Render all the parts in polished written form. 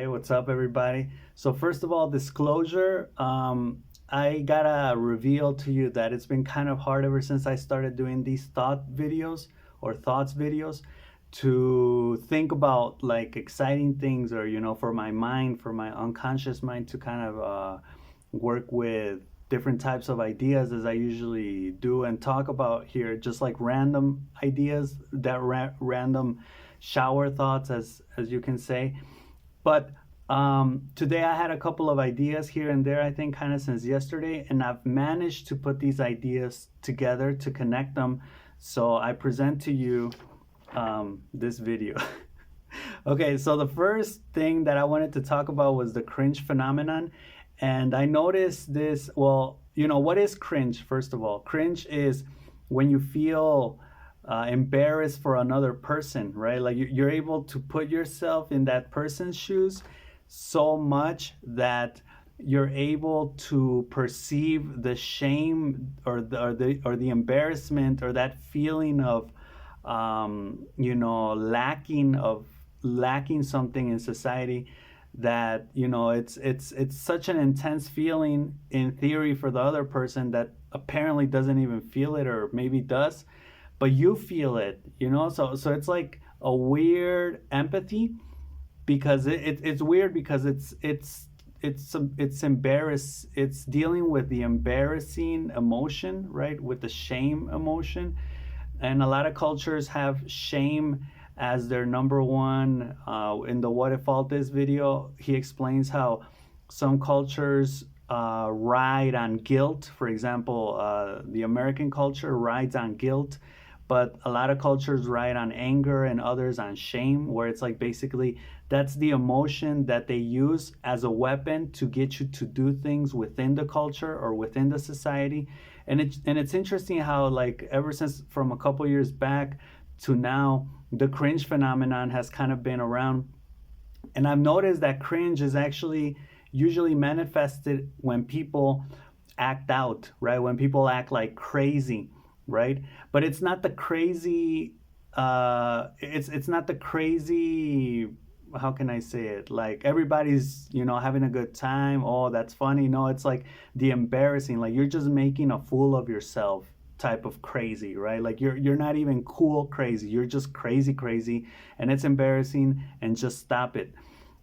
Hey, what's up, everybody? So, first of all, disclosure. I gotta reveal to you that it's been kind of hard ever since I started doing these thought videos or thoughts videos to think about like exciting things or, for my mind, for my unconscious mind to kind of work with different types of ideas as I usually do and talk about here, just like random ideas, that random shower thoughts, as you can say. But today I had a couple of ideas here and there, I think, kind of since yesterday, and I've managed to put these ideas together to connect them. So I present to you this video. Okay, so the first thing that I wanted to talk about was the cringe phenomenon. And I noticed this. Well, what is cringe, first of all? Cringe is when you feel embarrassed for another person, right? Like you're able to put yourself in that person's shoes so much that you're able to perceive the shame or the embarrassment or that feeling of lacking something in society, that it's such an intense feeling in theory for the other person that apparently doesn't even feel it, or maybe does, but you feel it. So it's like a weird empathy, because it's weird because it's dealing with the embarrassing emotion, right, with the shame emotion. And a lot of cultures have shame as their number one. In the What If All This video, he explains how some cultures ride on guilt. For example, the American culture rides on guilt, but a lot of cultures ride on anger and others on shame, where it's like basically that's the emotion that they use as a weapon to get you to do things within the culture or within the society. And it's interesting how, like, ever since from a couple years back to now, the cringe phenomenon has kind of been around. And I've noticed that cringe is actually usually manifested when people act out, right? When people act like crazy, right? But it's not the crazy. It's not the crazy. How can I say it? Like everybody's having a good time. Oh, that's funny. No, it's like the embarrassing. Like you're just making a fool of yourself type of crazy, right? Like you're not even cool crazy. You're just crazy crazy, and it's embarrassing. And just stop it,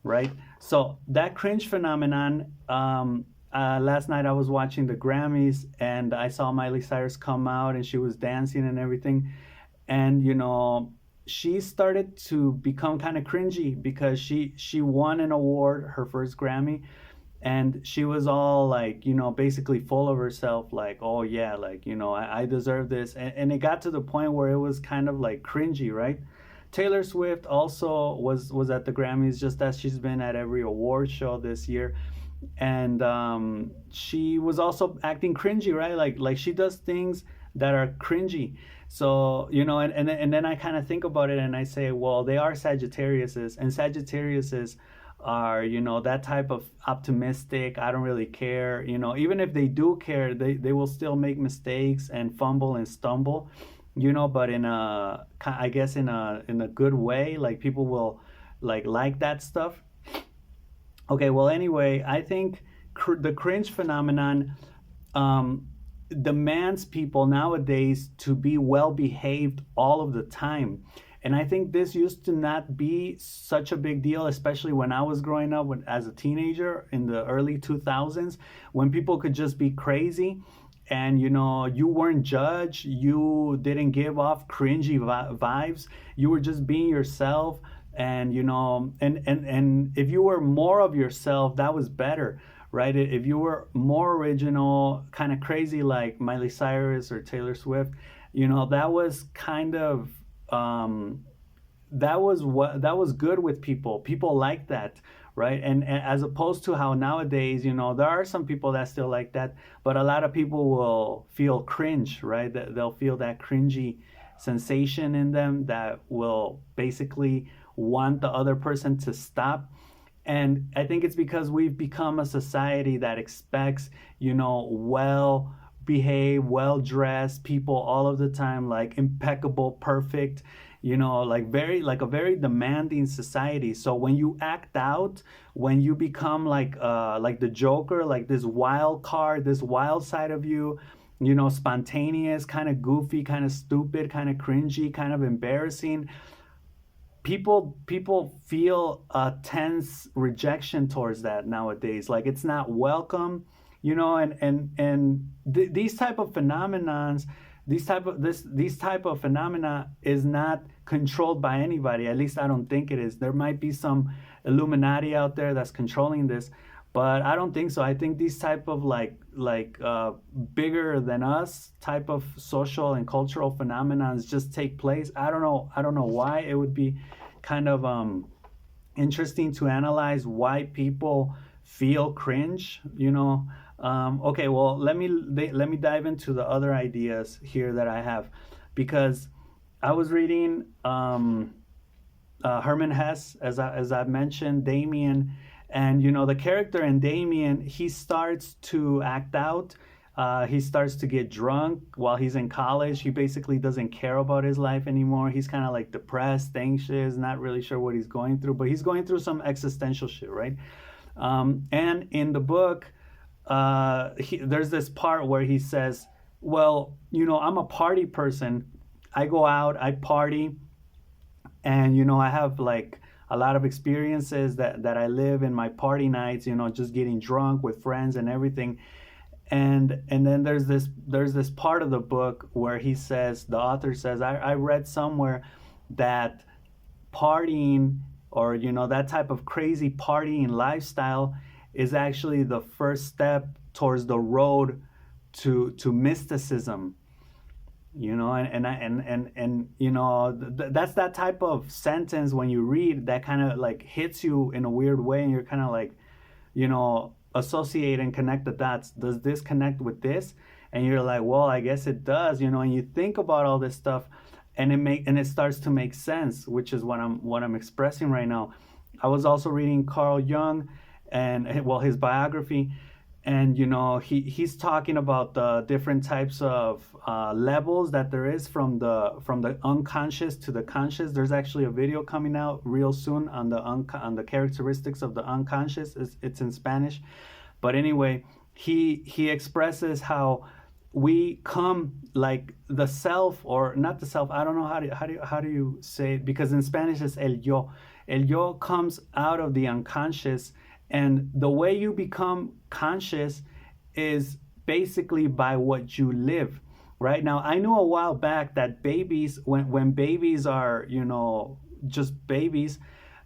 right? So that cringe phenomenon. Last night I was watching the Grammys, and I saw Miley Cyrus come out, and she was dancing and everything. And she started to become kind of cringy because she won an award, her first Grammy, and she was all like, basically full of herself, like, oh yeah, like, I deserve this. And it got to the point where it was kind of like cringy, right? Taylor Swift also was at the Grammys, just as she's been at every award show this year. And she was also acting cringy, right? Like she does things that are cringy. So and then I kind of think about it, and I say, well, they are Sagittariuses, and Sagittariuses are that type of optimistic. I don't really care. Even if they do care, they will still make mistakes and fumble and stumble. But in a, I guess, in a good way. Like people will like that stuff. Okay, well, anyway, I think the cringe phenomenon demands people nowadays to be well behaved all of the time. And I think this used to not be such a big deal, especially when I was growing up as a teenager in the early 2000s, when people could just be crazy and you weren't judged, you didn't give off cringy vibes, you were just being yourself. And and if you were more of yourself, that was better, right? If you were more original, kind of crazy like Miley Cyrus or Taylor Swift, that was kind of that was good with people. People like that, right? And as opposed to how nowadays, there are some people that still like that, but a lot of people will feel cringe, right? They'll feel that cringy sensation in them that will basically want the other person to stop. And I think it's because we've become a society that expects, well behaved, well dressed people all of the time, like impeccable, perfect, like a very demanding society. So when you act out, when you become like the Joker, like this wild card, this wild side of you, spontaneous, kind of goofy, kind of stupid, kind of cringy, kind of embarrassing, people feel a tense rejection towards that nowadays. Like it's not welcome, these type of phenomenons, these type of phenomena is not controlled by anybody. At least I don't think it is. There might be some Illuminati out there that's controlling this, but I don't think so. I think these type of bigger than us type of social and cultural phenomenons just take place. I don't know why. It would be kind of interesting to analyze why people feel cringe. Okay, well, let me dive into the other ideas here that I have, because I was reading Herman Hesse, as I've mentioned, Damien, and the character in Damien, he starts to act out. He starts to get drunk while he's in college. He basically doesn't care about his life anymore. He's kind of like depressed, anxious, not really sure what he's going through, but he's going through some existential shit, right? And in the book, there's this part where he says, well, I'm a party person. I go out, I party, and I have like a lot of experiences that I live in my party nights, just getting drunk with friends and everything. And then there's this part of the book where the author says, I read somewhere that partying, or that type of crazy partying lifestyle, is actually the first step towards the road to mysticism. That's that type of sentence when you read that kind of like hits you in a weird way, and you're kind of like, associate and connect the dots. Does this connect with this? And you're like, well, I guess it does, and you think about all this stuff, and it starts to make sense, which is what I'm expressing right now. I was also reading Carl Jung, and well, his biography, and he's talking about the different types of levels that there is from the unconscious to the conscious. There's actually a video coming out real soon on the characteristics of the unconscious. It's in Spanish, but anyway, he expresses how we come, like the self, or not the self. I don't know how do you say it, because in Spanish it's el yo. El yo comes out of the unconscious. And the way you become conscious is basically by what you live. Right now, I knew a while back that babies, when babies are, just babies,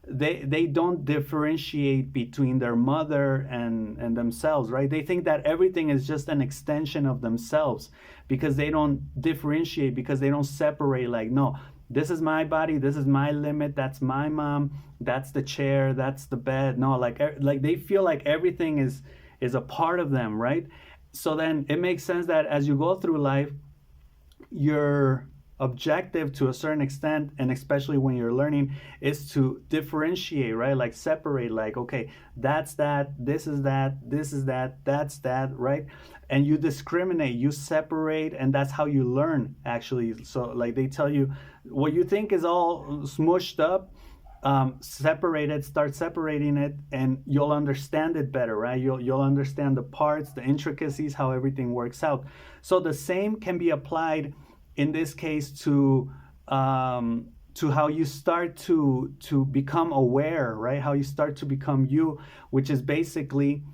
they don't differentiate between their mother and themselves, right? They think that everything is just an extension of themselves, because they don't differentiate, because they don't separate, like, no, this is my body, this is my limit, that's my mom, that's the chair, that's the bed. No, like they feel like everything is a part of them, right? So then it makes sense that as you go through life, your objective to a certain extent, and especially when you're learning, is to differentiate, right? Like separate, like, okay, that's that, this is that, this is that, that's that, right? And you discriminate, you separate, and that's how you learn, actually. So like they tell you, what you think is all smushed up, separate it, start separating it, and you'll understand it better, right? You'll understand the parts, the intricacies, how everything works out. So the same can be applied in this case to how you start to become aware, right? How you start to become you, which is basically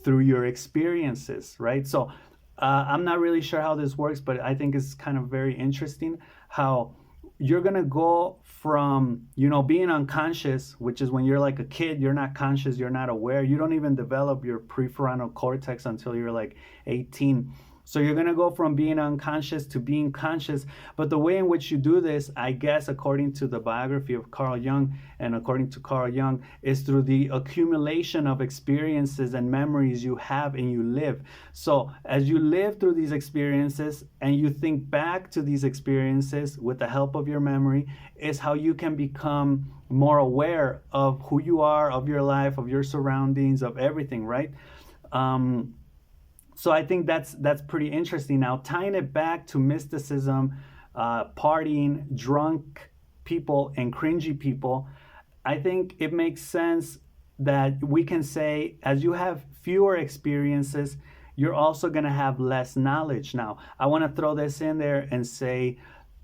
through your experiences, right? So I'm not really sure how this works, but I think it's kind of very interesting how you're gonna go from being unconscious, which is when you're like a kid, you're not conscious, you're not aware, you don't even develop your prefrontal cortex until you're like 18. So you're going to go from being unconscious to being conscious. But the way in which you do this, I guess, according to the biography of Carl Jung, and according to Carl Jung, is through the accumulation of experiences and memories you have and you live. So as you live through these experiences and you think back to these experiences with the help of your memory, is how you can become more aware of who you are, of your life, of your surroundings, of everything, right? So I think that's pretty interesting. Now, tying it back to mysticism, partying, drunk people and cringy people, I think it makes sense that we can say, as you have fewer experiences, you're also going to have less knowledge. Now, I want to throw this in there and say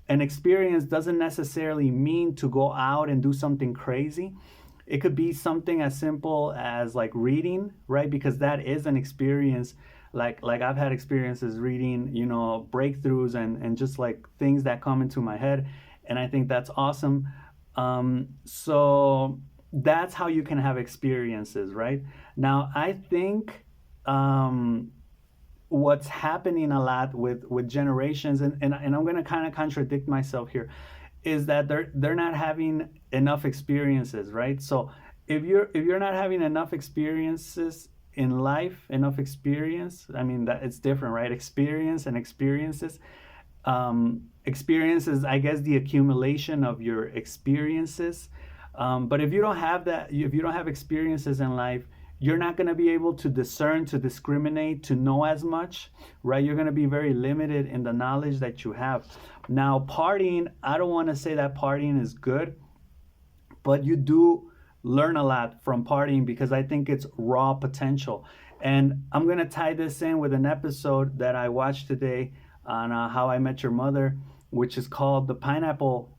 an experience doesn't necessarily mean to go out and do something crazy. It could be something as simple as like reading, right? Because that is an experience. Like I've had experiences reading, breakthroughs and just like things that come into my head, and I think that's awesome. So that's how you can have experiences, right? Now, I think what's happening a lot with generations, and I'm going to kind of contradict myself here, is that they're not having enough experiences, right? So if you're not having enough experiences in life, enough experience, I mean, that it's different, right? Experience and experiences. Experience is, I guess, the accumulation of your experiences. But if you don't have that, if you don't have experiences in life, you're not going to be able to discern, to discriminate, to know as much, right? You're going to be very limited in the knowledge that you have. Now, partying, I don't want to say that partying is good, but you do learn a lot from partying because I think it's raw potential. And I'm going to tie this in with an episode that I watched today on How I Met Your Mother, which is called the pineapple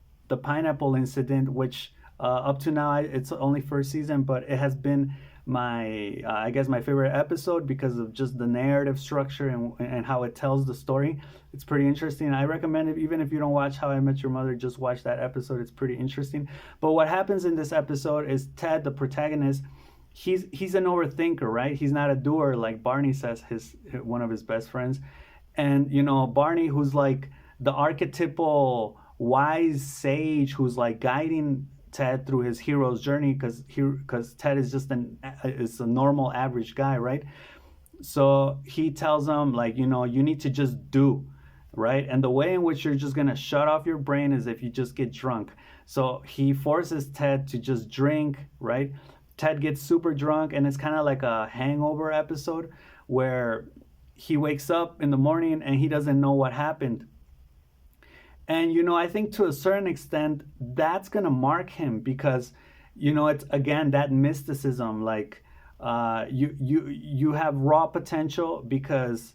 incident, which up to now it's only first season, but it has been my I guess my favorite episode because of just the narrative structure and how it tells the story. It's pretty interesting. I recommend it, even if you don't watch How I Met Your Mother, just watch that episode. It's pretty interesting. But what happens in this episode is Ted, the protagonist, he's an overthinker, right? He's not a doer like Barney says, his one of his best friends. And Barney, who's like the archetypal wise sage who's like guiding Ted through his hero's journey, because Ted is just is a normal average guy, right? So he tells him, like, you need to just do, right? And the way in which you're just gonna shut off your brain is if you just get drunk. So he forces Ted to just drink, right? Ted gets super drunk, and it's kind of like a hangover episode where he wakes up in the morning and he doesn't know what happened. And I think to a certain extent that's gonna mark him because it's again that mysticism, like you have raw potential because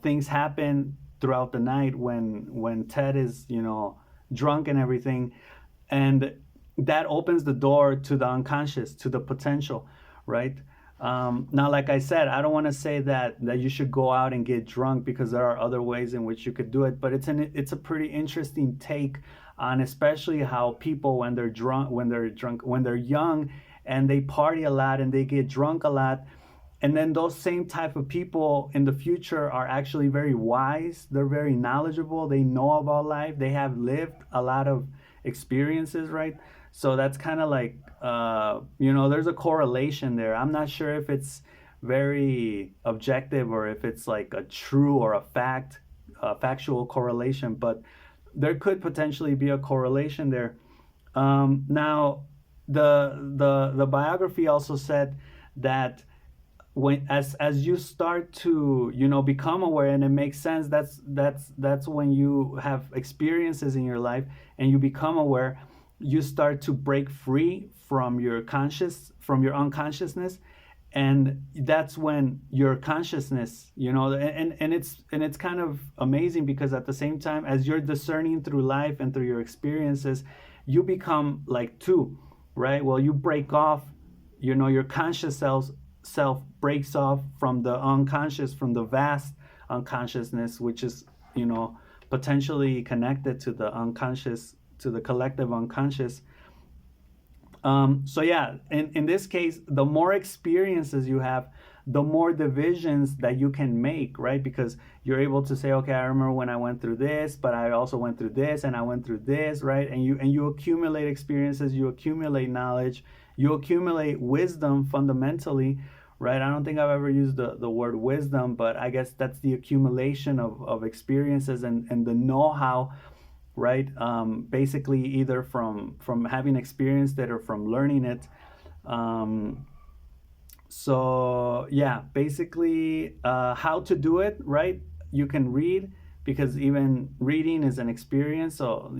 things happen throughout the night when Ted is drunk and everything, and that opens the door to the unconscious, to the potential, right? Now, like I said, I don't want to say that you should go out and get drunk because there are other ways in which you could do it. But it's a pretty interesting take on especially how people when they're young and they party a lot and they get drunk a lot, and then those same type of people in the future are actually very wise. They're very knowledgeable. They know about life. They have lived a lot of experiences, right? So that's kind of like, there's a correlation there. I'm not sure if it's very objective or if it's like a true or a factual correlation, but there could potentially be a correlation there. Now, the biography also said that as you start to become aware, and it makes sense, that's when you have experiences in your life and you become aware, you start to break free from your unconsciousness, and that's when your consciousness, and it's kind of amazing because at the same time as you're discerning through life and through your experiences, you become like two, right? Well, you break off, your conscious self breaks off from the unconscious, from the vast unconsciousness, which is potentially connected to the unconscious, to the collective unconscious. So yeah, in this case, the more experiences you have, the more divisions that you can make, right? Because you're able to say, okay, I remember when I went through this, but I also went through this, and I went through this, right? And you accumulate experiences, you accumulate knowledge, you accumulate wisdom fundamentally, right? I don't think I've ever used the word wisdom, but I guess that's the accumulation of experiences and the know-how, right? Basically either from having experienced it or from learning it. So yeah, basically how to do it, right? You can read, because even reading is an experience. So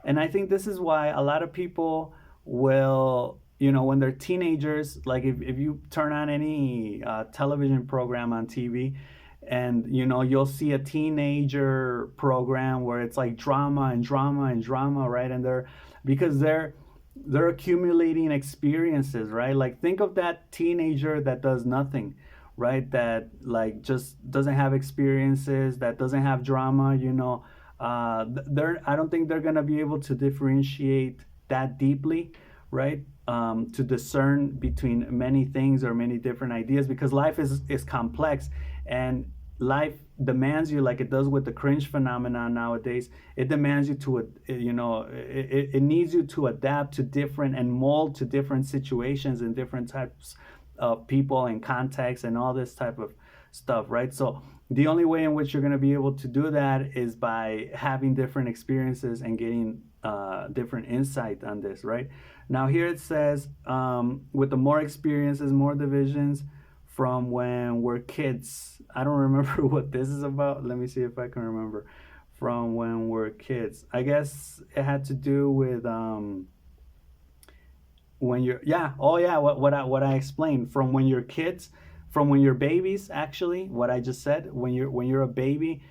And I think this is why a lot of people will, when they're teenagers, like if you turn on any television program on TV, and you'll see a teenager program where it's like drama and drama and drama, right? And they're accumulating experiences, right? Like think of that teenager that does nothing, right? That like just doesn't have experiences, that doesn't have drama, they're I don't think they're gonna be able to differentiate that deeply, right? To discern between many things or many different ideas, because life is complex, and life demands you, like it does with the cringe phenomenon nowadays. It demands you to, it needs you to adapt to different and mold to different situations and different types of people and contexts and all this type of stuff, right? So the only way in which you're going to be able to do that is by having different experiences and getting different insight on this, right? Now here it says, with the more experiences, more divisions from when we're kids. I don't remember what this is about. Let me see if I can remember. From when we're kids. I guess it had to do with when you're, yeah, oh yeah, what I explained, from when you're kids, from when you're babies, actually, what I just said. When you're a baby,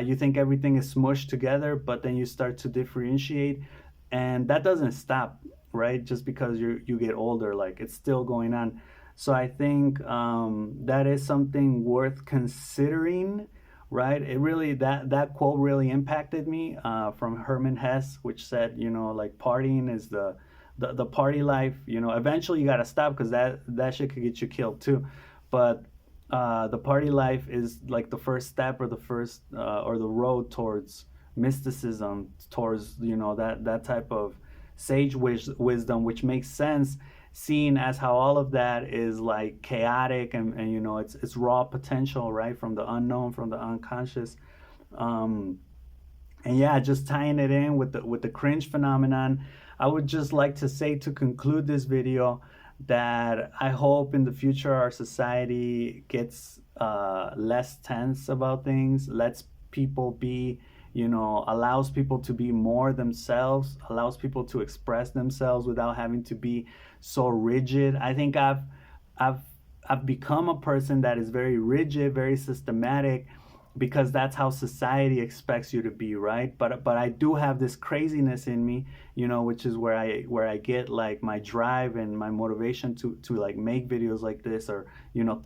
you think everything is smushed together, but then you start to differentiate, and that doesn't stop, right? Just because you get older, like it's still going on. So I think that is something worth considering, right? It really, that quote really impacted me, from Herman Hesse, which said, like partying is the party life. Eventually you got to stop, because that shit could get you killed too. But the party life is like the first step, or the first or the road towards mysticism, towards that type of sage wisdom, which makes sense, seeing as how all of that is like chaotic, and it's raw potential, right, from the unknown, from the unconscious. And yeah, just tying it in with the cringe phenomenon, I would just like to say, to conclude this video, that I hope in the future our society gets less tense about things, lets people be, allows people to be more themselves, allows people to express themselves without having to be so rigid. I think I've become a person that is very rigid, very systematic, because that's how society expects you to be, right? But I do have this craziness in me, which is where I get like my drive and my motivation to like make videos like this, or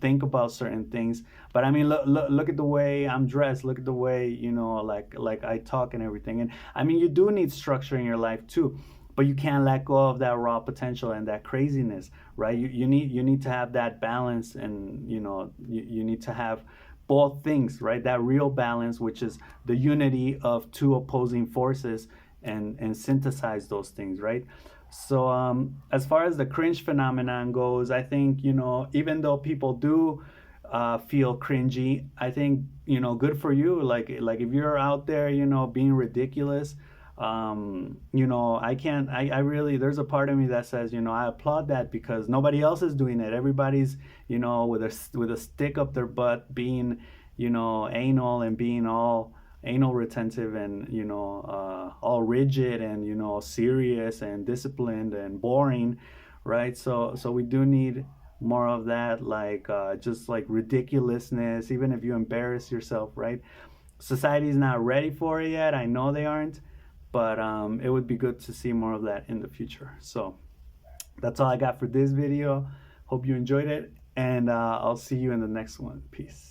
think about certain things. But I mean, look at the way I'm dressed, look at the way like I talk and everything. And I mean, you do need structure in your life too, but you can't let go of that raw potential and that craziness, right? You need to have that balance, and you need to have both things, right? That real balance, which is the unity of two opposing forces, and synthesize those things, right? So as far as the cringe phenomenon goes, I think, even though people do feel cringy, I think, good for you. Like if you're out there, being ridiculous, I really, there's a part of me that says, I applaud that, because nobody else is doing it. Everybody's, with a stick up their butt, being, anal, and being all anal retentive, and, all rigid, and, serious and disciplined and boring, right? So we do need more of that, like, just like ridiculousness, even if you embarrass yourself, right? Society's not ready for it yet. I know they aren't. But it would be good to see more of that in the future. So that's all I got for this video. Hope you enjoyed it, and I'll see you in the next one. Peace.